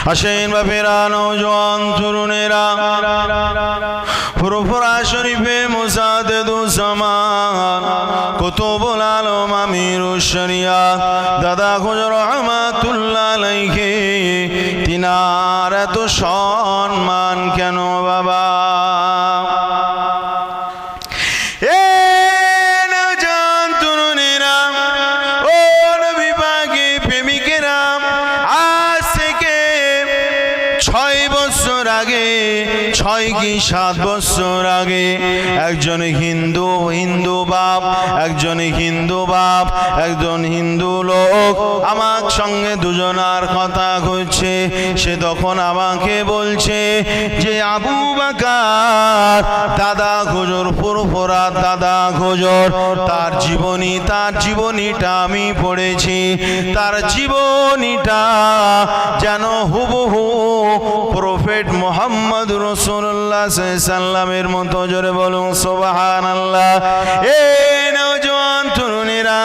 হাসেন বাপেরা, নওজোয়ান তরুণেরা, ফুরফুরা শরীফে মুসাদ্দেদুজ্জামান, কুতুবুল আলম আমিরুশ শরিয়াত দাদা হুজুর রহমাতুল্লাহ আলাইহি, তিনার এত সম্মান কেন বাবা? ছয় কি 7 বছর আগে একজন হিন্দু লোক আমার সঙ্গে দুজনার কথা কইছে। সে তখন আমাকে বলছে যে আবু বকর দাদা হুজুর, ফুরফুরা দাদা হুজুর, তার জীবনীটা আমি পড়েছি। তার জীবনীটা যেন হুবহু প্রফেট মুহাম্মদ রাসূলুল্লাহ সাল্লাল্লাহু আলাইহি সাল্লামের মতো। জোরে বলুন সুবহানাল্লাহ। এই নওজোয়ান তরুণেরা,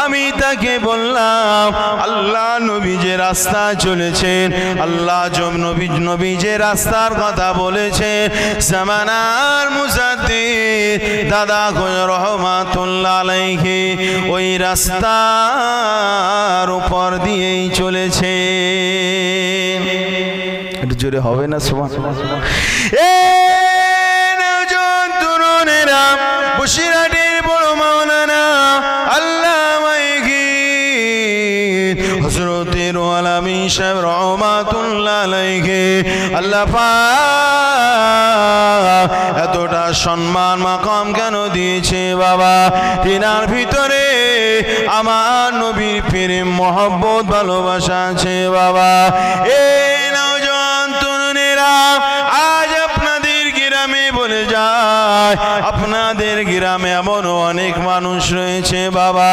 আমি তাকে বললাম আল্লাহ নবী যে রাস্তা চলেছেন, আল্লাহ নবী যে রাস্তার কথা বলেছেন, জামানার মুজাদ্দিদ দাদা হুজুর রহমাতুল্লাহ আলাইহি ওই রাস্তার উপর দিয়েই চলেছে। একটু জোরে হবে না সুবহানাল্লাহ? এই নওজোয়ান তরুণেরা, বসিরহাটের বড় মাওলানা আল্লামা হযরত রুহুল আমিন সাহেব রহমাতুল্লাহ আলাইহি, আল্লাহ পাক এতটা সম্মান মাকাম কেন দিয়েছে বাবা? তিনার ভিতরে আমার নবীর প্রেম মহব্বত ভালোবাসা আছে বাবা। এই নওজোয়ান তরুণেরা, আজ আপনাদের গ্রামে বলে যায়, আপনাদের গ্রামে এমন অনেক মানুষ রয়েছে বাবা,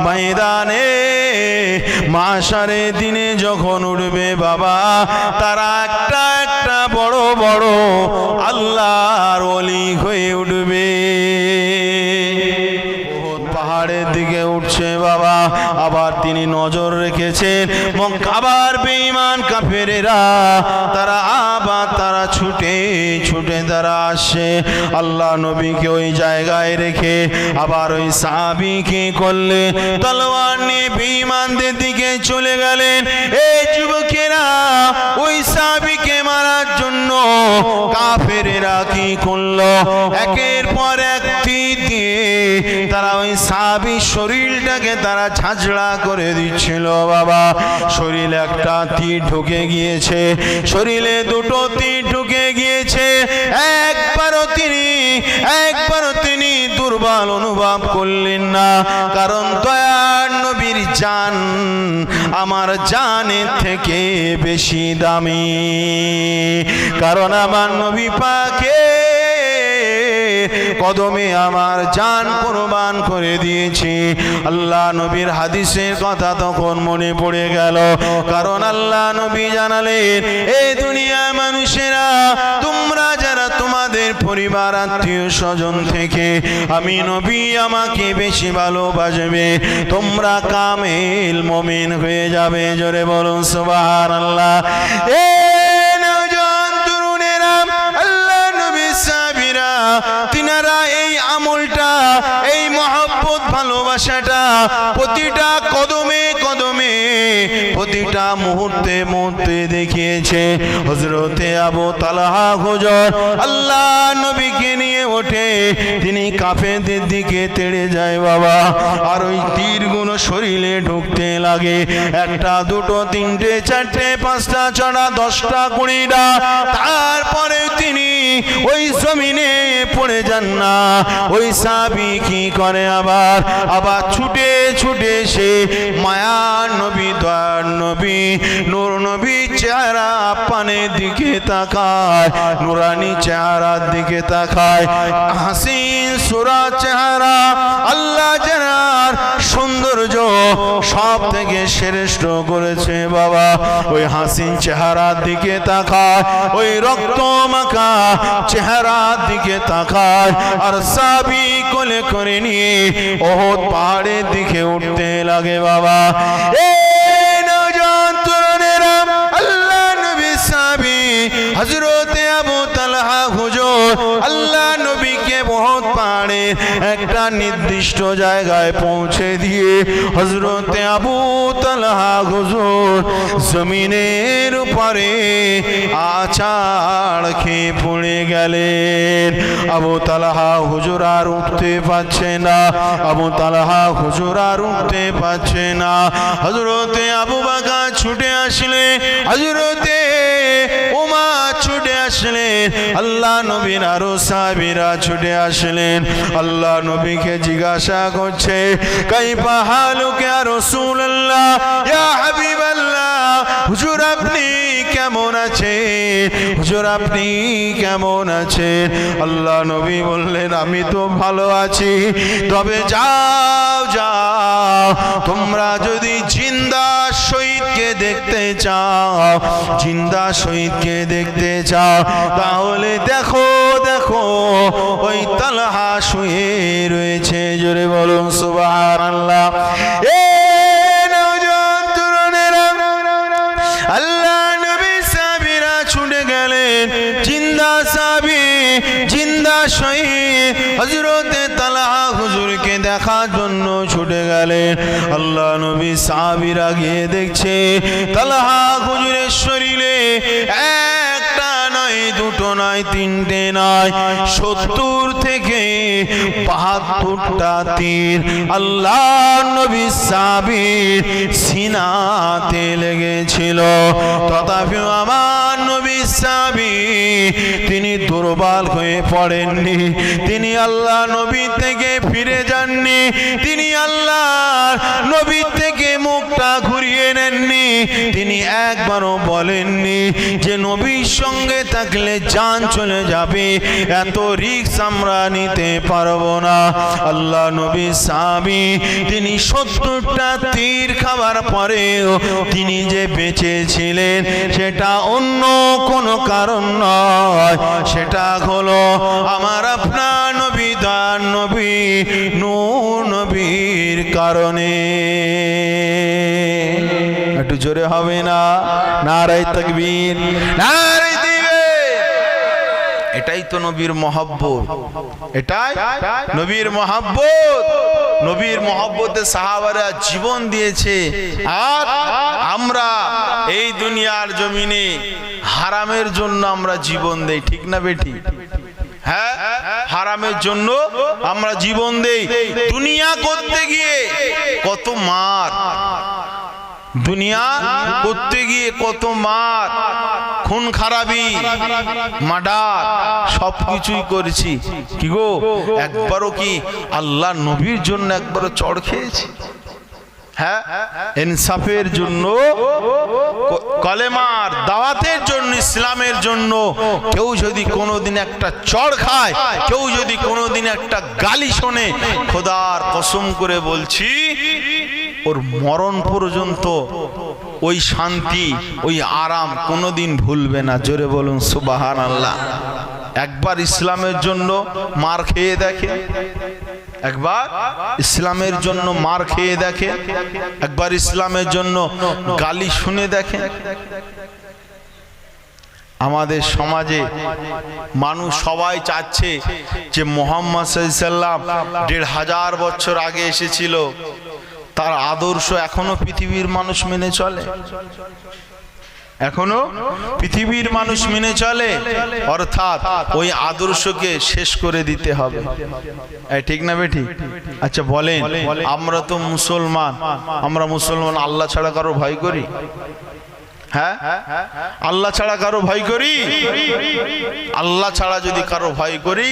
ময়দানে মাশারের দিনে যখন উঠবে বাবা, তারা একটা একটা বড় বড় আল্লাহর ওলি হয়ে উঠবে। পাহাড়ের দিকে উঠছে বাবা, আবার তিনি নজর রেখেছেন মক্কার বেঈমান কাফেরেরা, তারা ছুটে তারা আসে। আল্লাহ নবীকে ওই জায়গায় রেখে আবার ওই সাহাবীকে করলে তলোয়ার নিয়ে বেঈমানদের দিকে চলে গেলেন। এই যুবকেরা ওই সাহাবীকে মারার জন্য কাফেরেরা কি করলো, একের পর এক তীর দিয়ে তারা ওই সাহাবীর শরীরটাকে তারা ঝাঁঝরা করে দিচ্ছিল বাবা। শরীরে একটা তীর ঢুকে গিয়েছে, শরীরে দুটো তীর ঢুকে গিয়েছে। একবারও তিনি দুর্বল অনুভব করলেন না, কারণ দয়ার নবীর জান আমার জানের থেকে বেশি দামি। কারণ আমার নবী পাকে কদমে আমার জান কুরবান করে দিয়েছি। আল্লাহ নবীর হাদিসের কথা তখন মনে পড়ে গেল, কারণ আল্লাহ নবী জানালেন, এই দুনিয়ার মানুষেরা, তোমরা যারা তোমাদের পরিবার আত্মীয় স্বজন থেকে আমি নবী আমাকে বেশি ভালোবাসবে, তোমরা কামেল মুমিন হয়ে যাবে। জোরে বলুন সুবহানাল্লাহ। তিনারা এই আমলটা, এই মহব্বত ভালোবাসাটা প্রতিটা কদমে কদমে, প্রতিটা মুহূর্তে দেখিয়েছে। হযরতে আবু তালহা হুজুর আল্লাহ নবীকে নিয়ে ওঠে, তিনি কাফেরদের দিকে তেড়ে যায় বাবা, আর ওই তীরগুলো শরীরে ঢুকতে লাগে। একটা, দুটো, তিনটে, চারটে, পাঁচটা, ছটা, 10টা, 20টা। তারপরে তিনি ওই জমিনে পড়ে যান না। ওই সাহাবী কি করে, আবার ছুটে সে মায়ার নবী, দয়ার নবী, নূর নবী চেহারা পানের দিকে তাকায়, নুরানি চেহারার দিকে তাকায়। হাসিন সুরা চেহারা, আল্লাহ যার সৌন্দর্য সব থেকে শ্রেষ্ঠ করেছে বাবা। ওই হাসিন চেহারার দিকে তাকায়, ওই রক্ত মাখা চেহারার দিকে তাকায়, আর সাহাবী কোলে করে নিয়ে ওহদ পাহাড়ের দিকে উঠতে লাগে বাবা। এই নওজোয়ান তরুণেরা, আল্লাহ নির্দিষ্ট জায়গায় পৌঁছে দিয়ে হযরতে আবু তালহা হুজুর জমিনের উপরে আছাড় খেয়ে পড়ে গেলেন। আবু তালহা হুজুর আর উঠতে পারছে না, আবু তালহা হুজুর আর উঠতে পারছে না। হযরতে আবু বকর ছুটে আসলেন, হযরতে ওমর ছুটে আসলেন, আল্লাহ নবীর আরো সাহাবীরা ছুটে আসলেন। আল্লাহ নবীকে জিজ্ঞাসা করছে, কাইফা হালুকা ইয়া রাসূলুল্লাহ, ইয়া হাবিবাল্লাহ, হুজুর আপনি কেমন আছেন, হুজুর আপনি কেমন আছেন? আল্লাহ নবী বললেন, আমি তো ভালো আছি, তবে যাও যাও, তোমরা যদি জিন্দা শহীদকে দেখতে চাও, জিন্দা শহীদকে দেখতে চাও, তাহলে দেখো দেখো ওই তালহা শুয়ে রয়েছে। জোরে বলুন সুবহানাল্লাহ। আল্লাহ নবী সাহাবীরা ছুটে গেলেন, জিন্দা সাহাবী, জিন্দা শহীদ হযরতে তালহা হুজুরকে দেখার জন্য ছুটে গেলেন। আল্লাহ নবী সাহাবীরা গিয়ে দেখছে তালহা হুজুরের শরীরে একটা নয়, দুটো নয়, তিনটে নয়, 70 থেকে 72টা তীর আল্লাহ নবী সাহাবীর সিনাতে লেগেছিল। তথাপি আমার নবী সাহাবী তিনি দুর্বল হয়ে পড়েননি, তিনি আল্লাহ নবী থেকে ফিরে যাননি, তিনি আল্লাহ নবী থেকে মুখটা ঘুরিয়ে নেননি। তিনি একবারও বলেননি যে নবীর সঙ্গে থাকলে জান চলে যাবে, এত রিস্ক আমরা নিতে পারবো না। আল্লাহ নবী সাহাবী তিনি 70টা তীর খাবার পরেও তিনি যে বেঁচে ছিলেন সেটা অন্য কোনো কারণ নয়, সেটা হলো আমার আপনার নবী দান নবী নূর নবীর কারণে। একটু জোরে হবে না? নারে তাকবীর, নারে তাকবীর। এটাই তো নবীর মহব্বত, এটাই নবীর মহব্বত। নবীর মহব্বতে সাহাবারা জীবন দিয়েছে, আর আমরা এই দুনিয়ার জমিনে হারামের জন্য আমরা জীবন দেই, ঠিক না বেটি? হ্যাঁ, হারামের জন্য আমরা জীবন দেই। দুনিয়া করতে গিয়ে কত মার, দুনিয়া করতে গিয়ে কত মার, খুন খারাপি, মার্ডার, সবকিছুই করেছি। কি গো, একবারও কি আল্লাহ নবীর জন্য একবারও চড় খেয়েছি? হ্যাঁ, ইনসাফের জন্য, কলেমার দাওয়াতের জন্য, ইসলামের জন্য কেউ যদি কোনোদিন একটা চড় খায়, কেউ যদি কোনোদিন একটা গালি শোনে, খোদার কসম করে বলছি ওর মরণ পর্যন্ত ওই শান্তি, ওই আরাম কোনোদিন ভুলবে না। জোরে বলুন সুবহানাল্লাহ। একবার ইসলামের জন্য মার খেয়ে দেখে, একবার ইসলামের জন্য মার খেয়ে দেখে, একবার ইসলামের জন্য গালি শুনে দেখে। আমাদের সমাজে মানুষ সবাই চাচ্ছে যে মুহাম্মদ সাল্লাল্লাহু আলাইহি ওয়াসাল্লাম 1500 বছর আগে এসেছিল, তার আদর্শ এখনো পৃথিবীর মানুষ মেনে চলে, এখনো পৃথিবীর মানুষ মেনে চলে। অর্থাৎ ওই আদর্শকে শেষ করে দিতে হবে, ঠিক না বেটি? আচ্ছা বলেন, আমরা তো মুসলমান, আমরা মুসলমান আল্লাহ ছাড়া কারো ভয় করি? হ্যাঁ, আল্লাহ ছাড়া কারো ভয় করি? আল্লাহ ছাড়া যদি কারো ভয় করি,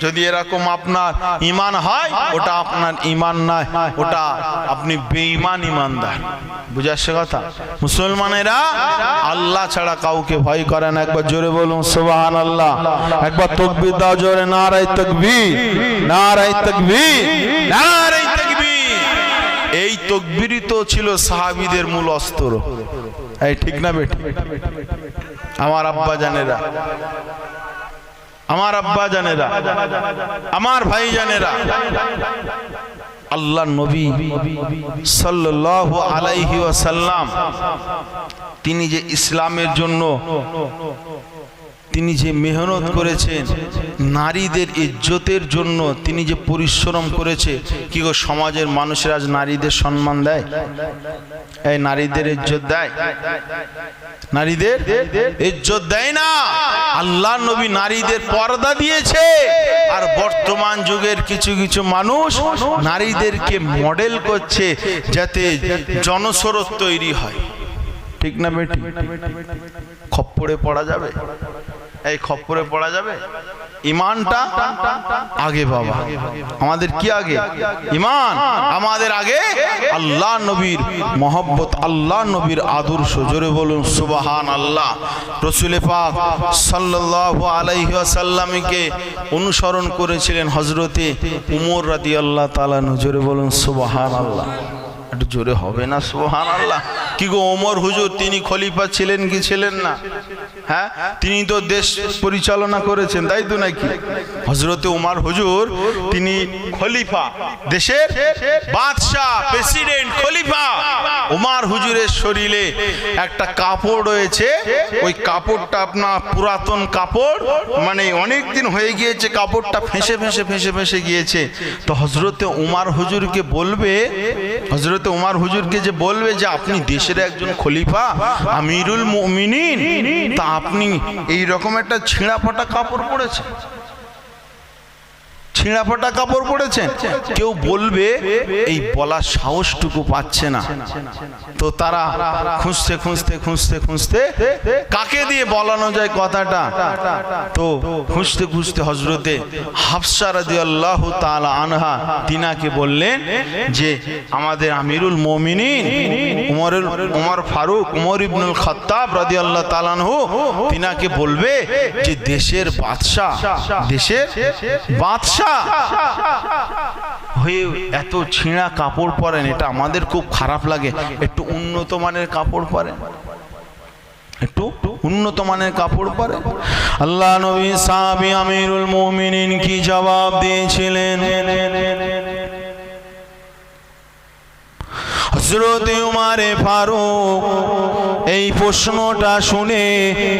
যদি এরকম আপনার ঈমান হয়, ওটা আপনার ঈমান নয়, ওটা আপনি বেঈমান ঈমানদার। বুঝাচ্ছে কথা? মুসলমানেরা আল্লাহ ছাড়া কাউকে ভয় করে না। একবার জোরে বলুন সুবহানাল্লাহ। একবার তাকবীর দাও জোরে, নারে তাকবীর, নারে তাকবীর, নারে তাকবীর। এই তাকবীরই তো ছিল সাহাবীদের মূল অস্ত্র, এই ঠিক না বেটি? আমার আব্বা জানেরা, আমার আব্বা জানেরা, আমার ভাই জানেরা, আল্লাহ নবী সাল্লাল্লাহু আলাইহি ওয়াসাল্লাম তিনি যে ইসলামের জন্য তিনি যে মেহনত করেছেন, নারীদের ইজ্জতের জন্য তিনি যে পরিশ্রম করেছে, কি গো সমাজের মানুষের আজ নারীদের সম্মান দেয়? এই নারীদের ইজ্জত দেয়? নারীদের ইজ্জত দেয় না। আল্লাহ নবী নারীদের পর্দা দিয়েছে, আর বর্তমান যুগের কিছু কিছু মানুষ নারীদেরকে মডেল করছে যাতে জনস্রোত তৈরি হয়। ঠিক না বেটি? খপ্পরে পড়া যাবে? এই খপ্পরে পড়া যাবে? ইমানটা আগে বাবা, আমাদের কি আগে? ইমান আমাদের আগে, আল্লাহ নবীর মহব্বত, আল্লাহ নবীর আদর্শ। জোরে বলুন সুবহানাল্লাহ। রাসূল পাক সাল্লাল্লাহু আলাইহি ওয়াসাল্লামকে অনুসরণ করেছিলেন হযরতে উমর রাদিয়াল্লাহু তাআলা। জোরে বলুন সুবহানাল্লাহ। একটু জোরে হবে না সুবহানাল্লাহ? কি গো ওমর হুজুর তিনি খলিফা ছিলেন কি ছিলেন না? হ্যাঁ, তিনি তো দেশ পরিচালনা করেছেন, তাই তো নাকি? হযরতে উমর হুজুর তিনি খলিফা, দেশের বাদশা, প্রেসিডেন্ট, খলিফা। উমর হুজুরের শরীরে একটা কাপড় রয়েছে, ওই কাপড়টা আপনার পুরাতন কাপড়, মানে অনেক দিন হয়ে গিয়েছে, কাপড়টা ফেঁসে ফেঁসে ফেঁসে ফেঁসে গিয়েছে। তো হযরতে উমর হুজুরকে বলবে, হযরতে উমর হুজুরকে যে বলবে যে আপনি দেশের একজন খলিফা, আমিরুল মুমিনিন, তা আপনি এই রকম একটা ছিঁড়া ফাটা কাপড় পরেছেন, ছিঁড়া ফাটা কাপড় পরেছেন। কেউ বলবে এই বলার সাহসটুকু পাচ্ছে না, তো তারা খুঁজতে খুঁজতে খুঁজতে খুঁজতে কাকে দিয়ে বলানো যায় কথাটা, তো খুঁজতে খুঁজতে হযরতে হাফসা রাদিয়াল্লাহু তাআলা আনহা তিনাকে বললেন যে আমাদের আমিরুল মুমিনিন উমর ফারুক, উমর ইবনুল খাত্তাব রাদিয়াল্লাহু তাআলা আনহু, তিনাকে বলবে যে দেশের বাদশা, দেশের বাদশা হয়ে এত ছিঁড়া কাপড় পরেন, এটা আমাদের খুব খারাপ লাগে, একটু উন্নত মানের কাপড় পরেন, একটু উন্নত মানের কাপড় পরেন। আল্লাহ নবী সাহাবী আমিরুল মুমিনিন কি জবাব দিয়েছিলেন? হযরত উমর ফারুক এই প্রশ্নটা শুনে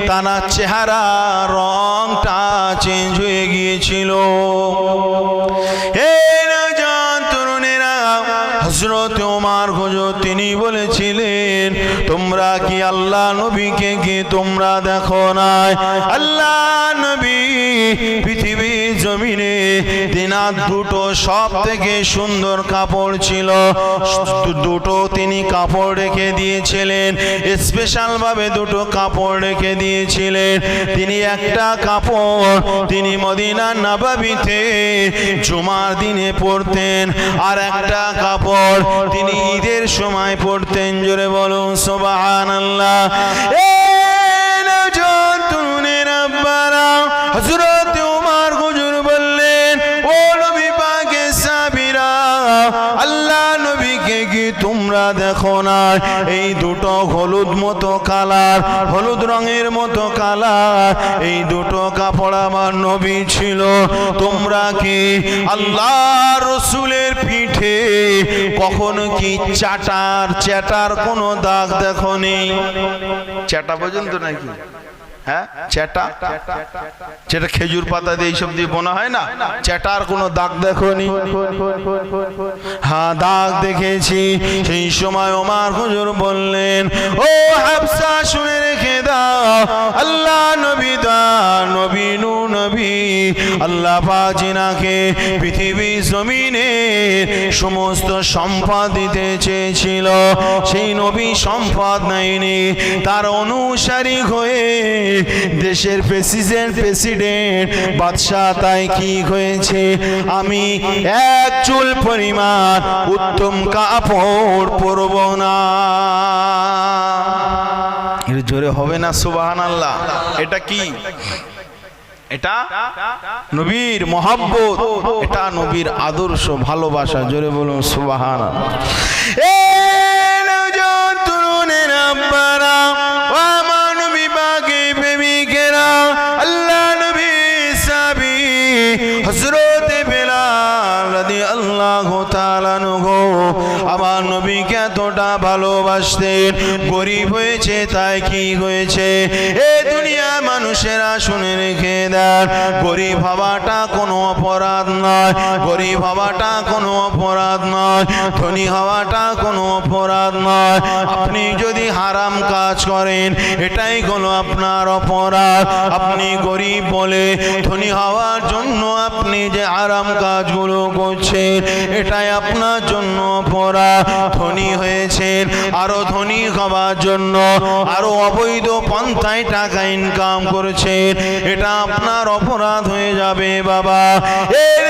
তার চেহারা রংটা চেঞ্জ হয়ে গিয়েছিল। হযরত উমর হুজুর তিনি বলেছিলেন, তোমরা কি আল্লাহ নবীকে কি তোমরা দেখো না? আল্লাহ নবী পৃথিবীর জমিনে তিনার দুটো সব থেকে সুন্দর কাপড় ছিল, দুটো তিনি কাপড় রেখে দিয়েছিলেন, স্পেশাল ভাবে দুটো কাপড় রেখে দিয়েছিলেন। তিনি একটা কাপড় তিনি মদিনা নববীতে জুমার দিনে পরতেন, আর একটা কাপড় তিনি ঈদের সময় পড়তেন। জোরে বলুন সুবহানাল্লাহ। হযরত উমর হুজুর বললেন, ও নবী পাকের সাহাবীরা, আল্লাহ নবীকে কি তোমরা দেখো না? এই দুটো হলুদ মতো কালার, হলুদ রঙের মতো কালার, এই দুটো কাপড় আমার নবী ছিল। তোমরা কি আল্লাহ রসুলের পিঠে কখনো কি চ্যাটার কোনো দাগ দেখো নি? চ্যাটা পর্যন্ত নাকি? হ্যাঁ, চ্যাটা খেজুর পাতা দিয়ে এইসব দিয়ে বোনা হয় না, চ্যাটার কোনো দাগ দেখোনি? হ্যাঁ, দাগ দেখেছি। সেই সময় ওমর হুজুর বললেন, ও হাফসা শুনে রেখে দাও, আল্লাহ নবী নবী আল্লাহ পাক জিনাকে পৃথিবীর জমিনে সমস্ত সম্পদ দিতে চেয়েছিল, সেই নবী সম্পদ নেয়নি, তার অনুসারী হয়ে দেশের প্রেসিডেন্ট বাদশাহ তাই কি হয়েছে, আমি এক চুল পরিমাণ উত্তম কাপড় পরব না। এর জোরে হবে না সুবহানাল্লাহ? এটা কি? এটা নবীর মহব্বত, এটা নবীর আদর্শ, ভালোবাসা। জোরে বলুন সুবহানাল্লাহ। আমার নবীকে এতটা ভালোবাসতেন, গরিব হয়েছে তাই কি হয়েছে, এ দুনিয়া মানুষেরা শুনে রেখে দেন, গরিব হওয়াটা কোনো অপরাধ নয়, গরিব হওয়াটা কোনো অপরাধ নয়, ধনী হওয়াটা কোনো অপরাধ নয়। আপনি যদি হারাম কাজ করেন এটাই হলো আপনার অপরাধ। আপনি গরিব বলে ধনী হওয়ার জন্য আপনি যে হারাম কাজগুলো করছেন এটাই আপনার জন্য অপরাধ। ধনী হয়েছেন আরো ধনী হওয়ার জন্য আরো অবৈধ পন্থায় টাকা ইনকাম করেছেন, এটা আপনার অপরাধ হয়ে যাবে বাবা। এর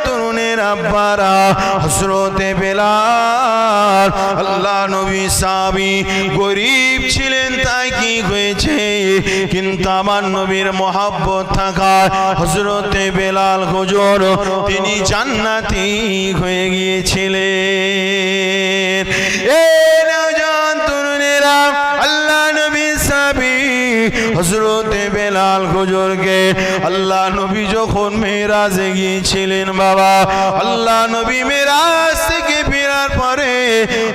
তরুণের আব্বারা হযরতে বেলাল আল্লাহ নবী সাহাবী গরিব ছিলেন তাই কি হয়েছে, কিন্তু আমার নবীর মহব্বত থাকায় হযরতে বেলাল হুজুর তিনি জান্নাতি হয়ে গিয়েছিলেন। তরুণেরা আল্লাহ নবী সাহাবী হযরতে বেলাল হুজুরকে আল্লাহ নবী যখন মেরাজে গিয়েছিলেন বাবা, আল্লাহ নবী মেরাজ থেকে ফেরার পরে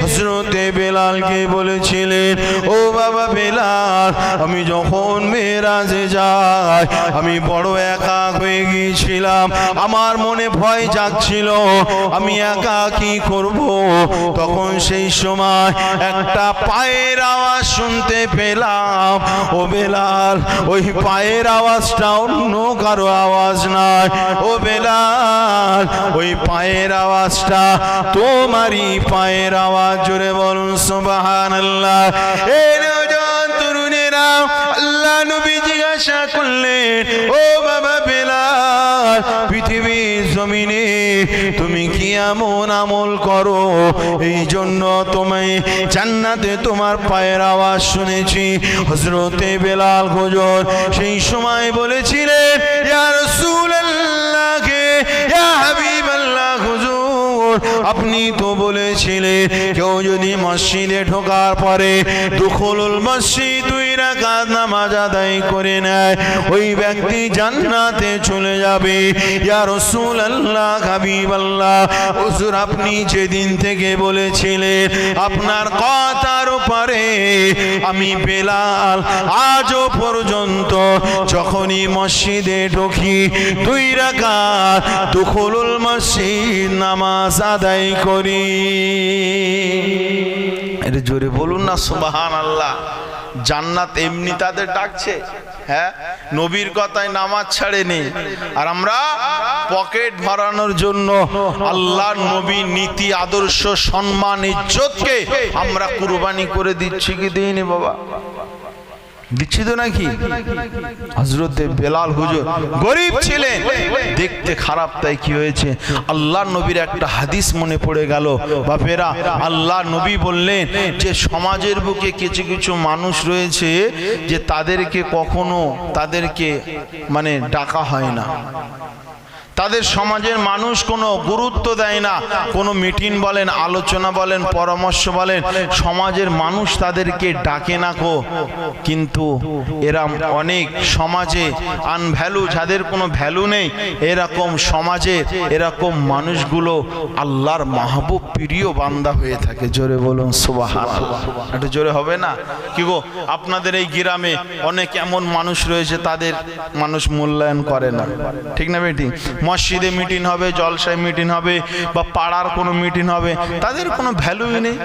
হযরতে বেলালকে বলেছিলেন, ও বাবা বেলাল, আমি যখন মেরাজে যাই আমি বড় একা হয়ে গিয়েছিলাম, আমার মনে ভয় জাগছিল আমি একা কি করব। তখন সেই সময় একটা পায়ের আওয়াজ শুনতে পেলাম। ও বেলাল, ওই পায়ের আওয়াজটা অন্য কারো আওয়াজ নয়। ও বেলাল, ওই পায়ের আওয়াজটা তোমারই পায়ের আওয়াজ। জোরে বলুন সুবহানাল্লাহ। এই নওজোয়ান তরুণেরা আল্লাহ নবী জিজ্ঞাসা করলেন, ও বাবা বেলাল, পৃথিবীর জমিনে তুমি কি এমন আমল করো এই জন্য তোমায় জান্নাতে তোমার পায়ের আওয়াজ শুনেছি। হযরতে বেলাল হুজুর সেই সময় বলেছিলেন, ইয়া রাসূলুল্লাহ, ইয়া হাবিবাল্লাহ হুজুর, আপনি তো বলেছিলেন কেউ যদি মসজিদে ঢোকার পরে দুখুলুল মসজিদ 2 রাকাত নামাজ আদায় করে নেয় ওই ব্যক্তি জান্নাতে চলে যাবে। ইয়া রাসূলুল্লাহ, হাবিবাল্লাহ হুজুর, আপনি যেদিন থেকে বলেছিলেন আপনার কথার উপরে আমি বেলাল আজও পর্যন্ত যখনই মসজিদে ঢুকি 2 রাকাত দুখুলুল মসজিদ নামাজ আদায় করি। এটা জোরে বলুন না সুবহানাল্লাহ। জান্নাত এমনি তাদের ডাকছে, হ্যাঁ, নবীর কথায় নামাজ ছাড়েনি, আর আমরা পকেট ভরানোর জন্য আল্লাহর নবীর নীতি আদর্শ সম্মান ইজ্জতকে আমরা কুরবানি করে দিচ্ছি কি দিইনি বাবা? দিচ্ছি তো নাকি? হযরতে বেলাল হুজুর গরিব ছিলেন, দেখতে খারাপ, তাই কি হয়েছে, আল্লাহর নবীর একটা হাদিস মনে পড়ে গেল বাপেরা। আল্লাহর নবী বললেন যে সমাজের বুকে কিছু কিছু মানুষ রয়েছে যে তাদেরকে কখনো মানে ডাকা হয় না, তাদের সমাজের মানুষ কোনো গুরুত্ব দেয় না, কোনো মিটিং বলেন, আলোচনা বলেন, পরামর্শ বলেন, সমাজের মানুষ তাদেরকে ডাকে না কো। কিন্তু এরা অনেক সমাজে আনভ্যালু, যাদের কোনো ভ্যালু নেই, এরকম সমাজে এরকম মানুষগুলো আল্লাহর মাহবুব প্রিয় বান্দা হয়ে থাকে। জোরে বলুন সুবহানাল্লাহ। একটু জোরে হবে না কি গো? আপনাদের এই গ্রামে অনেক এমন মানুষ রয়েছে তাদের মানুষ মূল্যায়ন করে না, ঠিক না বেটি? মসজিদে মিটিং হবে, জলসায় মিটিং হবে, বা পাড়ার কোনো মিটিং হবে, তাদের কোনো ভ্যালুই নেই।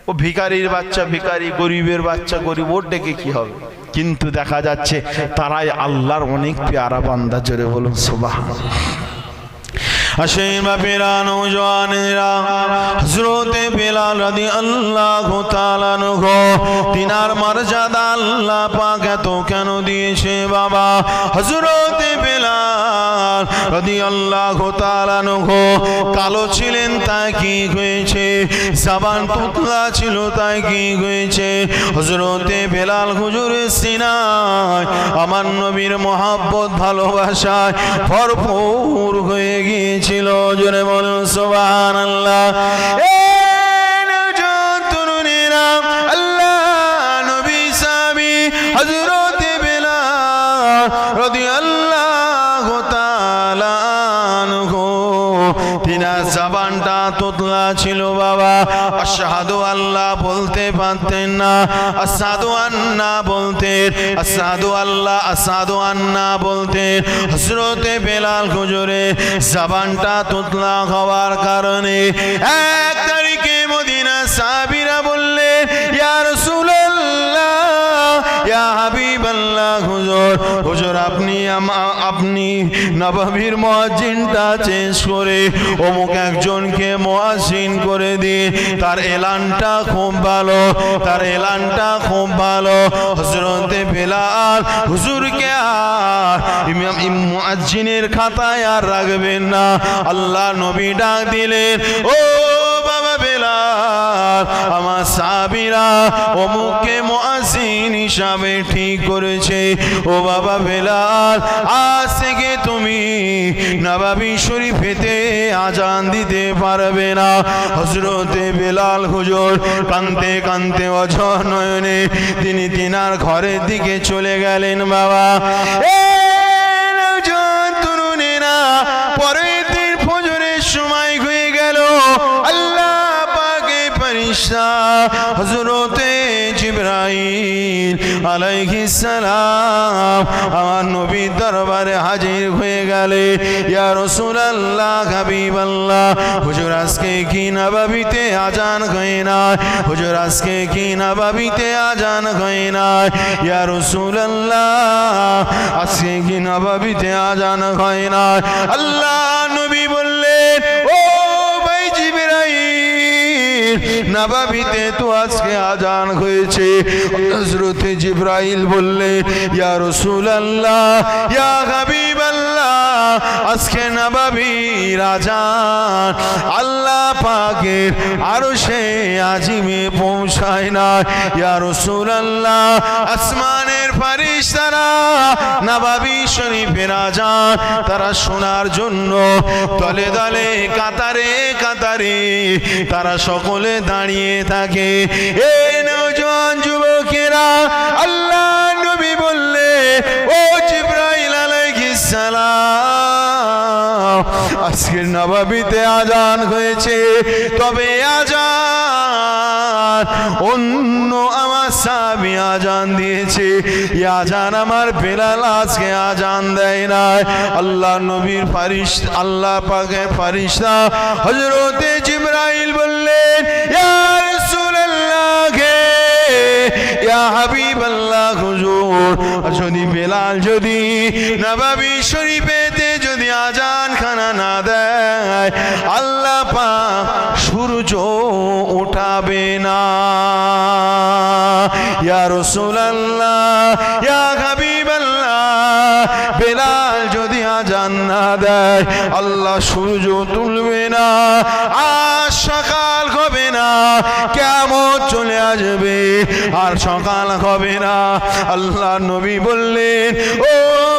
ও ভিখারির বাচ্চা ভিখারি, গরিবের বাচ্চা গরিব, ওর ডেকে কি হবে? কিন্তু দেখা যাচ্ছে তারাই আল্লাহর অনেক পেয়ারা বান্দা। জোরে বলুন সুবহানাল্লাহ। আসেন বাপেরা, নওজওয়ানেরা, হযরতে বেলাল রাদিয়াল্লাহু তাআলা আনহু তিনার মর্যাদা আল্লাহ পাক এত কেন দিয়েছে বাবা? হযরতে বেলাল রাদিয়াল্লাহু তাআলা আনহু কালো ছিলেন তাই কি হয়েছে? জবান তুতলা ছিল তাই কি হয়েছে? হযরতে বেলাল হুজুরের সিনায় আমার নবীর মহব্বত ভালোবাসায় ভরপুর হয়ে গিয়েছে ছিল। জোরে বলুন সুবহানাল্লাহ। তরুণেরা আল্লাহ নবী সাহাবী হযরতে বেলাল রাদিয়াল্লাহু তাআলা আনহু তিনার জবানটা তোতলা রসুল্লাহ ছিল বাবা। আশহাদু আল্লাহ বলতে পারতেন না, আশহাদু আন্না বলতেন, আশহাদু আল্লাহ আশহাদু আন্না বলতেন। হযরতে বেলাল হুজুরের জবানটা তুতলা হওয়ার কারণে এক তারিখে মদিনা সাহাবীরা বললেন, ইয়া রাসূলুল্লাহ, ইয়া হাবিবাল্লাহ, হুজুর আপনি নববীর মুয়াজ্জিনটা চেঞ্জ করে অমুক একজনকে মুয়াজ্জিন করে দিন, তার এলানটা খুব ভালো, তার এলানটা খুব ভালো। হযরতে বেলাল হুজুরকে আর মুয়াজ্জিনের খাতায় আর রাখবেন না। আল্লাহ নবী ডাক দিলেন, ও বাবা বেলাল, আমার সাহাবীরা অমুককে মুয়াজ্জিন হিসাবে ঠিক করেছে। ও বাবা বেলাল, আজ থেকে তুমি নববী শরীফেতে আজান দিতে পারবে না। হযরতে বেলাল হুজুর কাঁদতে কাঁদতে অঝর নয়নে তিনি তিনার ঘরের দিকে চলে গেলেন। বাবা তরুণেরা, পরের দিন ফজরের সময় হয়ে গেল। আল্লাহ পাকের ফেরেশতা হযরতে জিবরাইল আলাইহিস সালাম আমার নবীর দরবারে হাজির হয়ে গেলে। ইয়া রাসূলুল্লাহ, হাবিবাল্লাহ, হুজুর আজকে কি নববীতে আজান হয় না? হুজুর আজকে কি নববীতে আজান হয় না? ইয়া রাসূলুল্লাহ, আজকে কি নববীতে আজান হয় না? আল্লাহ নবী বললেন, ও ভাই জিবরাইল, নববীতে তো আজকে আজান হয়েছে। হযরতে জিবরাইল বললেন, ইয়া রাসূলুল্লাহ, ইয়া হাবিবাল্লাহ, আজকে নববীর আজান আল্লাহ পাকের আরশে আজিমে পৌঁছায় না। ইয়া রাসূলুল্লাহ, আসমানের ফেরেশতারা নববী শরীফের আজান তারা শোনার জন্য দলে দলে কাতারে কাতারে তারা সকলে দাঁড়িয়ে থাকে। এই নওজোয়ান যুবকেরা, আল্লাহ নবী বললে, ও জিবরাইল আলাইহিস সালাম, আজকে নববীতে আজান হয়েছে, তবে আজান অন্য আমার সাহাবী আজান দিয়েছে, এই আজান আমার বেলাল আজকে আজান দেয় না। আল্লাহ নবীর ফেরেশতা, আল্লাহ পাকের ফেরেশতা হযরতে জিবরাইল বললেন, ইয়া রাসূলুল্লাহ, ইয়া হাবিবাল্লাহ, হুজুর যদি বেলাল যদি নববী শরীফেতে যদি আজান খানা না দেয়, আল্লাহ পাক সূর্য উঠাবে না। ইয়া রাসূলুল্লাহ, ইয়া হাবিবাল্লাহ, বেলাল যদি আজান না দেয়, আল্লাহ সূর্য তুলবে না, আজ সকাল হবে না, কিয়ামত চলে আসবে, আর সকাল হবে না। আল্লাহ নবী বললেন, ও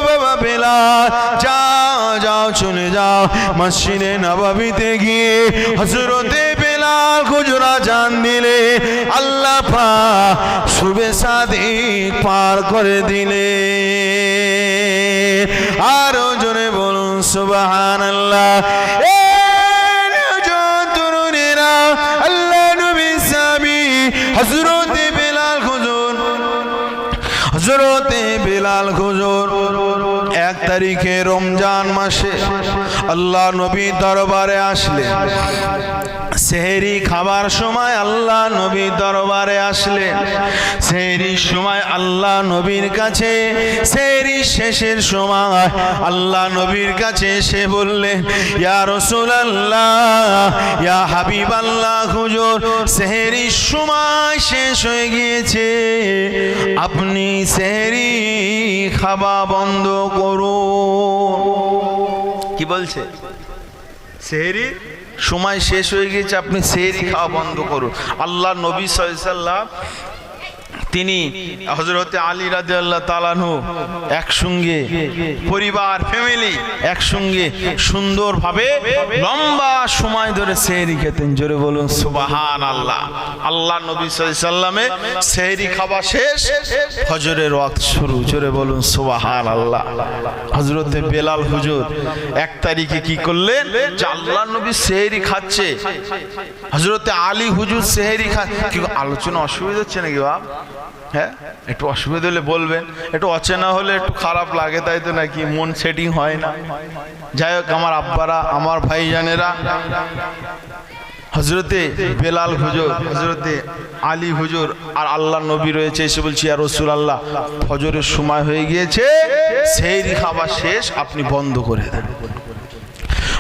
বাবা বেলাল, যাও যাও, চলে যাও মসজিদে নববীতে গিয়ে হযরতে বেলাল হুজুর আজান দিলে, আল্লাহ পাক সুবে সাদিক পার করে দিলে। আরো জোরে বলুন সুবহানাল্লাহ। আল্লাহ নবী সাহাবী হযরতে বেলাল হুজুর, হযরতে বেলাল হুজুর 1 তারিখে রমজান মাসে আল্লাহ নবী দরবারে আসলেন। সেহরি খাবার সময় আল্লাহ নবী দরবারে আসলেন। সেহরির সময় আল্লাহ নবীর কাছে, সেহরি শেষের সময় আল্লাহ নবীর কাছে এসে বললেন, ইয়া রাসূলুল্লাহ, ইয়া হাবিবাল্লাহ, হুজুর সেহরির সময় শেষ হয়ে গিয়েছে, আপনি সেহরি খাওয়া বন্ধ করুন। কি বলছে? সেহরি সময় শেষ হয়ে গেছে, আপনি সেহরি খাওয়া বন্ধ করুন। আল্লাহ নবী সাল্লাল্লাহু আলাইহি ওয়াসাল্লাম তিনি হযরতে আলী রাদিয়াল্লাহু তাআলা আনহু একসঙ্গে পরিবার ফ্যামিলি একসঙ্গে সুন্দরভাবে লম্বা সময় ধরে সেহরি খেতেন। জোরে বলুন সুবহানাল্লাহ। আল্লাহ নবী সাল্লাল্লাহু আলাইহি সাল্লামে সেহরি খাওয়া শেষ, ফজরের ওয়াক্ত শুরু। জোরে বলুন সুবহানাল্লাহ। হযরতে বেলাল হুজুর 1 তারিখে কি করলেন, যে আল্লাহ নবী সেহরি খাচ্ছে, হযরতে আলী হুজুর সেহরি কি আলোচনা অসুবিধা হচ্ছে নাকি বাপ? হ্যাঁ, একটু অসুবিধা হলে বলবেন, একটু অচেনা হলে একটু খারাপ লাগে, তাই তো নাকি, মন সেটিং হয় না। যাই হোক, আমার আব্বারা, আমার ভাইজানেরা, হযরতে বেলাল হুজুর, হযরতে আলী হুজুর আর আল্লাহ নবী রয়েছে, এসে বলছি ইয়া রাসূলুল্লাহ ফজরের সময় হয়ে গিয়েছে, সেহরি খাওয়া শেষ, আপনি বন্ধ করে দেন।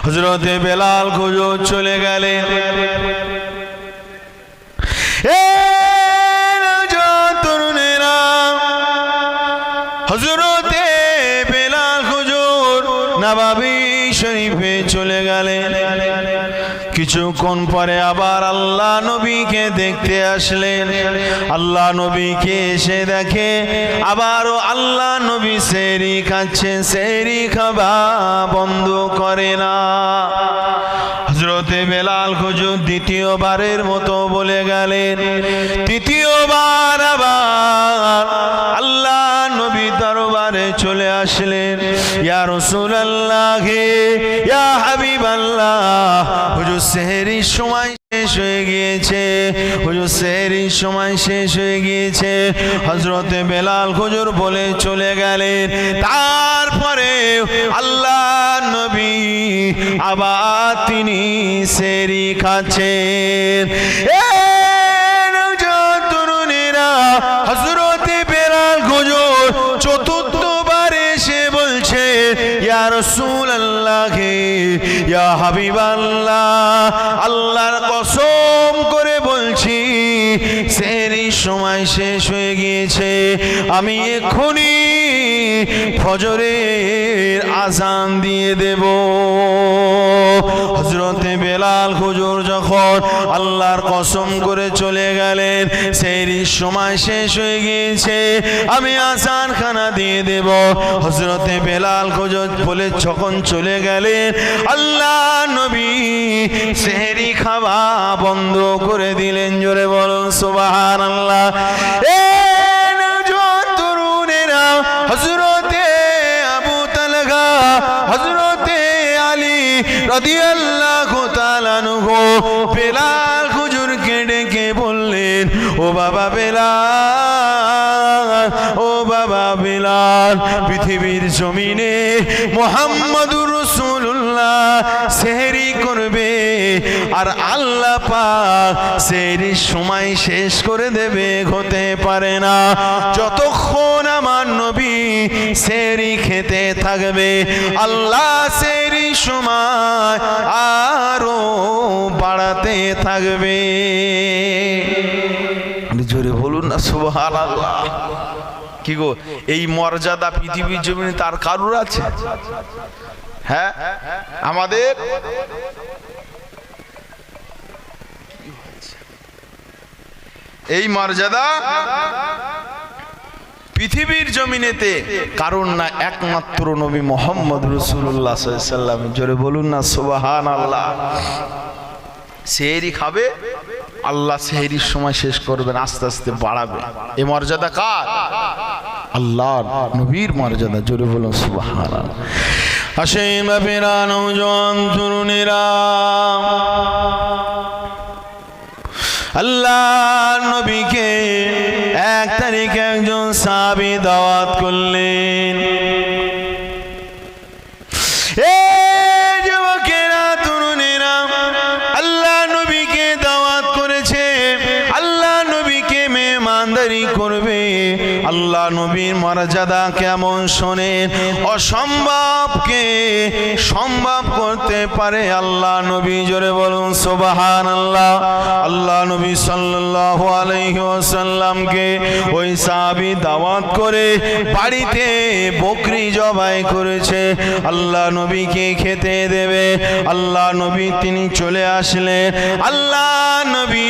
হযরতে বেলাল হুজুর চলে গেলেন। তরুণেরা, হযরতে বেলাল হুজুর নববী শরীফে চলে গেলেন। কিছুক্ষণ পরে আবার আল্লাহ নবীকে দেখতে আসলেন। আল্লাহ নবীকে এসে দেখে আবারও আল্লাহ নবী সেহরি খাচ্ছেন, সেহরি খাওয়া বন্ধ করে না। হযরতে বেলাল হুজুর দ্বিতীয়বারের মতো বলে গেলেন। তৃতীয়বার আবার আল্লাহ নবী দরবারে চলে আসলেন। ইয়া রাসূলুল্লাহ, ইয়া হাবিবাল্লাহ, হুজুর সেহরির সময় শেষ হয়ে গিয়েছে, হুজুর সেহরির সময় শেষ হয়ে গিয়েছে। হযরতে বেলাল হুজুর বলে চলে গেলেন। তারপরে আল্লাহ নবী আবার তিনি সেহরি খাচ্ছেন। তরুণেরা, হযরতে বেলাল হুজুর চতুর্থবার এসে বলছে, ইয়া রাসূলুল্লাহ, ইয়া হাবিবাল্লাহ, আল্লাহর কসম করে বলছি সেহরির সময় শেষ হয়ে গিয়েছে, আমি এক্ষুনি ফজরের আযান দিয়ে দেব। হযরতে বেলাল হুজুর যখন আল্লাহর কসম করে চলে গেলেন, সেহরির সময় শেষ হয়ে গিয়েছে, আমি আযান খানা দিয়ে দেব। হযরতে বেলাল হুজুর বলে যখন চলে গেলেন, আল্লাহ নবী সেহরি খাওয়া বন্ধ করে দিলেন। জোরে বলুন সুবহানাল্লাহ। তরুণেরা, হযরতে আবু তালহা, হযরতে আলী রাদিয়াল্লাহু তাআলা আনহু বেলাল হুজুরকে ডেকে বললেন, ও বাবা বেলাল, ও বাবা বেলাল, পৃথিবীর জমিনে মুহাম্মদুর রাসূলুল্লাহ সেহরি করবে আর আল্লাহ পাক সেহরির সময় শেষ করে দেবে, হতে পারে না। যতক্ষণ আমার নবী সেহরি খেতে থাকবে, আল্লাহ সেহরির সময় আরো বাড়াতে থাকবে। জোরে বলুন না সুবহানাল্লাহ। কি গো, এই মর্যাদা পৃথিবীর জমিনে তার কারুর আছে? হ্যাঁ, আমাদের এই মর্যাদা পৃথিবীর জমিনেতে কারণ না, একমাত্র নবী মুহাম্মদ রাসূলুল্লাহ সাল্লাল্লাহু আলাইহি ওয়াসাল্লাম। জোরে বলুন না সুবহানাল্লাহ। সেহরি খাবে, আল্লাহ সেহরির সময় শেষ করবেন, আস্তে আস্তে বাড়াবে। এই মর্যাদা কার? আল্লাহর নবীর মর্যাদা। জোরে বলুন সুবহানাল্লাহ। আসেন বাপেরা, নওজোয়ান তরুণেরা, আল্লাহ নবীকে 1 তারিখে একজন সাহাবী দাওয়াত করলেন। যুবকেরা, তরুণেরা, আল্লাহ নবীকে দাওয়াত করেছে, আল্লাহ নবীকে মেহমানদারি করবে। আল্লাহ নবীর মর্যাদা কেমন শোনেন। অসম্ভবকে সম্ভব করতে পারে আল্লাহ নবী, জোরে বলুন সুবহানাল্লাহ। আল্লাহ নবী সাল্লাল্লাহু আলাইহি ওয়াসাল্লামকে ওই সাহাবী দাওয়াত করে বাড়িতে বকরি জবাই করেছে, আল্লাহ নবীকে খেতে দেবে। আল্লাহ নবী তিনি চলে আসলেন। আল্লাহ নবী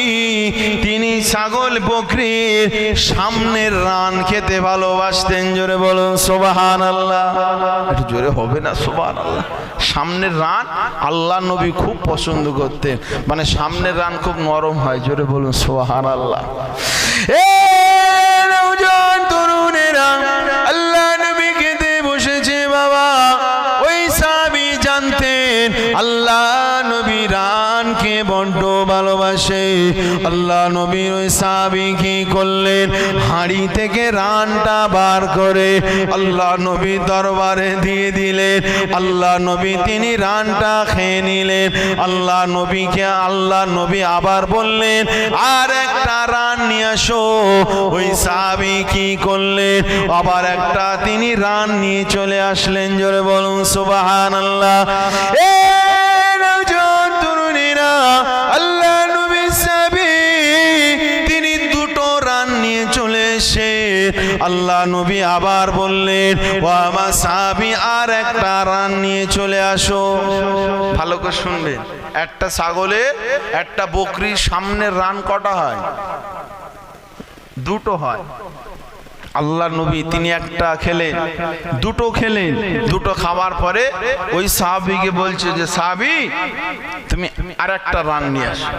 তিনি ছাগল বকরির সামনের রান খেতে ভালোবাসতেন, জোরে বলুন সুবহানাল্লাহ। একটু জোরে হবে না সুবহানাল্লাহ? সামনের রান আল্লাহ নবী খুব পছন্দ করতেন, মানে সামনের রান খুব নরম হয়, জোরে বলুন সুবহানাল্লাহ। নওজোয়ান তরুণেরা, আল্লাহ নবী খেতে বসেছে বাবা। ওই সাহাবী জানতেন আল্লাহ নবী রানকে বড্ড ভালোবাসে। আল্লাহ নবীর ওই সাহাবী কি করলেন, হাঁড়ি থেকে রানটা বার করে আল্লাহ নবী দরবারে দিয়ে দিলেন। আল্লাহ নবী তিনি রানটা খেয়ে নিলেন। আল্লাহ নবী আবার বললেন আর একটা রান নিয়ে আসো। ওই সাহাবী কি করলেন, আবার একটা তিনি রান নিয়ে চলে আসলেন, জোরে বলুন সুবহানাল্লাহ। আল্লাহ নবী সাহাবী তিনি দুটো রান নিয়ে চলে এসে আল্লাহ নবী আবার বললেন ও আমার সাহাবী আর একটা রান নিয়ে চলে আসো। ভালো করে শুনবেন, একটা ছাগলের একটা বকরির সামনের রান কটা হয়? দুটো হয়। আল্লাহ নবী তিনি একটা খেলেন, দুটো খেলেন। দুটো খাওয়ার পরে ওই সাহাবীকে বলছে যে সাহাবী তুমি আর একটা রান নিয়ে আসো।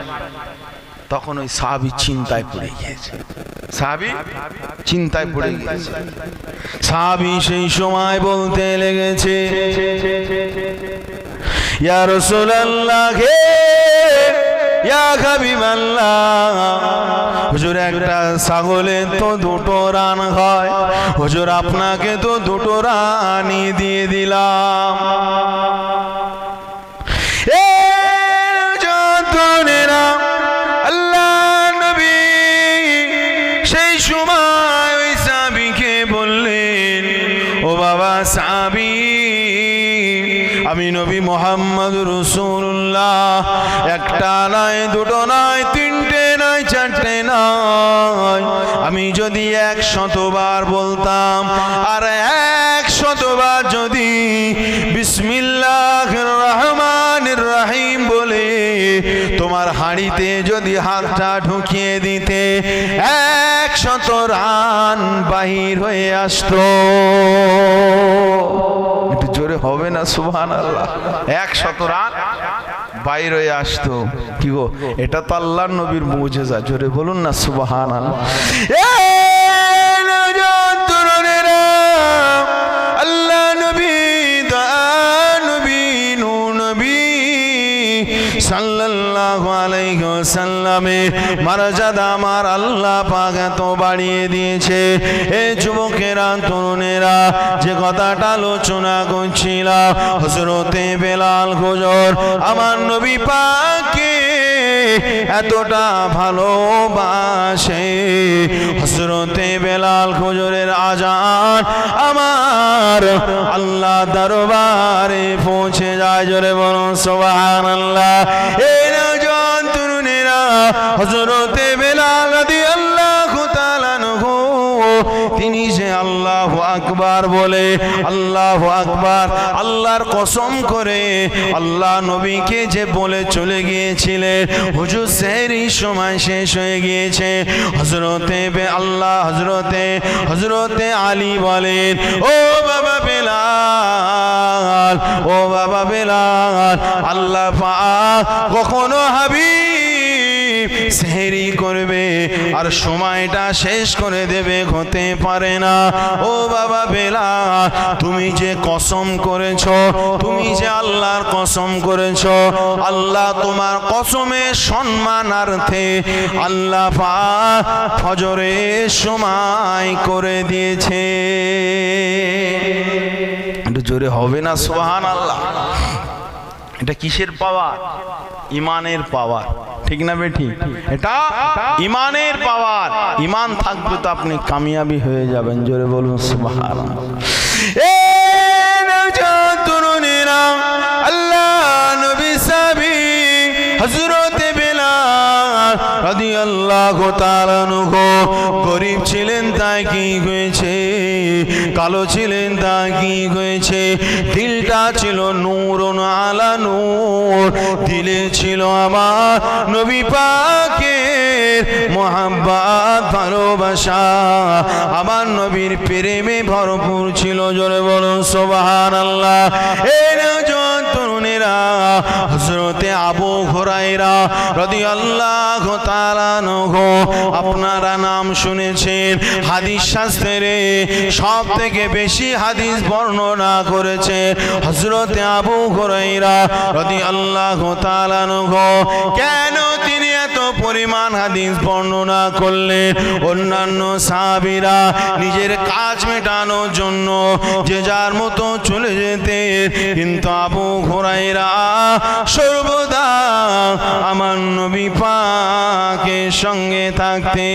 তখন ওই সাহাবী চিন্তায় পড়ে গিয়েছে, সাহাবী সেই সময় বলতে লেগেছে ইয়া রাসূলুল্লাহ হে ইয়া হাবিবাল্লাহ, হুজুর একটা ছাগলের তো দুটো রান হয়, হুজুর আপনাকে তো দুটো রানই দিয়ে দিলাম। আল্লাহ নবী সেই সময় ওই সাহাবীকে বললেন ও বাবা সাহাবী, আমি নবী মুহাম্মদ রাসূলুল্লাহ একটা নয়, দুটো নয়, তিনটে নয়, চারটে নয়, আমি যদি 100 বার বলতাম আর 100 বার যদি বিসমিল্লাহির রহমানির রহিম বলে তোমার হাঁড়িতে যদি হাতটা ঢুকিয়ে দিতে 100 রান বাহির হয়ে আসতো। একটু জোরে হবে না সুবহানাল্লাহ? 100 রান বাইর হয়ে আসতো। কি গো, এটা তো আল্লাহর নবীর মুজিজা, জোরে বলুন না সুবহানাল্লাহ। আল্লাহ নবী সাল্লাল্লাহু আলাইহি ওয়াসাল্লামের মর্যাদা আমার আল্লাহ পাক এত বাড়িয়ে দিয়েছে। এই যুবকেরা, তরুণেরা, যে কথাটা আলোচনা করছিলাম, হযরতে বেলাল হুজুর আমার নবী পাককে এতটা ভালোবাসে। হযরতে বেলাল হুজুরের আজান আমার আল্লাহ দরবারে পৌঁছে যায়, জোরে বলুন সুবহানাল্লাহ। এই নওজোয়ান তরুণেরা, হযরতে বেলাল রাদিয়াল্লাহু তাআলা আনহু তিনি যে আল্লাহু আকবার বলে, আল্লাহু আকবার আল্লাহর কসম করে আল্লাহ নবীকে যে বলে চলে গিয়েছিলেন হুজুর সেহরির সময় শেষ হয়ে গিয়েছে। হযরতে আলী বলেন ও বাবা বেলাল, ও বাবা বেলাল, আল্লাহ পাক কখনো হাবিব সেহরি করবে আর সময়টা শেষ করে দেবে হতে পারে না। ও বাবা বেলাল, তুমি যে কসম করেছো, তুমি যে আল্লাহর কসম করেছো, আল্লাহ তোমার কসমের সম্মানার্থে আল্লাহ পাক ফজরের সময় করে দিয়েছে। একটু জোরে হবে না সুবহানাল্লাহ? এটা কিসের পাওয়ার? ইমানের পাওয়ার। ঠিক না বেঠি? এটা ইমানের পাওয়ার। ইমান থাকবে তো আপনি কামিয়াবি হয়ে যাবেন। জোরে বলুন সুবহানাল্লাহ। তরুণীরা, আল্লাহ নবী সাহাবী হযরত বেলাল রাদিয়াল্লাহু তাআলা আনহু গরীব ছিলেন, তাই কি হয়েছে? কালো ছিলেন, তা কি হয়েছে? দিলটা ছিল নূরুন আলা নূর, দিলে ছিল আমার নবী পাকের মোহাব্বত, ভালোবাসা, আমার নবীর প্রেমে ভরপুর ছিল। জোরে বলুন সুবহানাল্লাহ। এই নওজোয়ান তরুণেরা, হযরতে আবু হুরায়রা রাদিয়াল্লাহু তাআলা আনহু, আপনারা নাম শুনেছেন, হাদিস শাস্ত্রে সব থেকে বেশি হাদিস বর্ণনা করেছে হযরতে আবু হুরায়রা রাদিয়াল্লাহু তাআলা আনহু। কেন তিনি এত পরিমাণ হাদিস বর্ণনা করলেন? অন্যান্য সাহাবীরা নিজের কাজ মেটানোর জন্য যে যার মতো চলে যেতেন, কিন্তু আবু হুরায়রা সর্বদা আমার নবী পাকের সঙ্গে থাকতেন।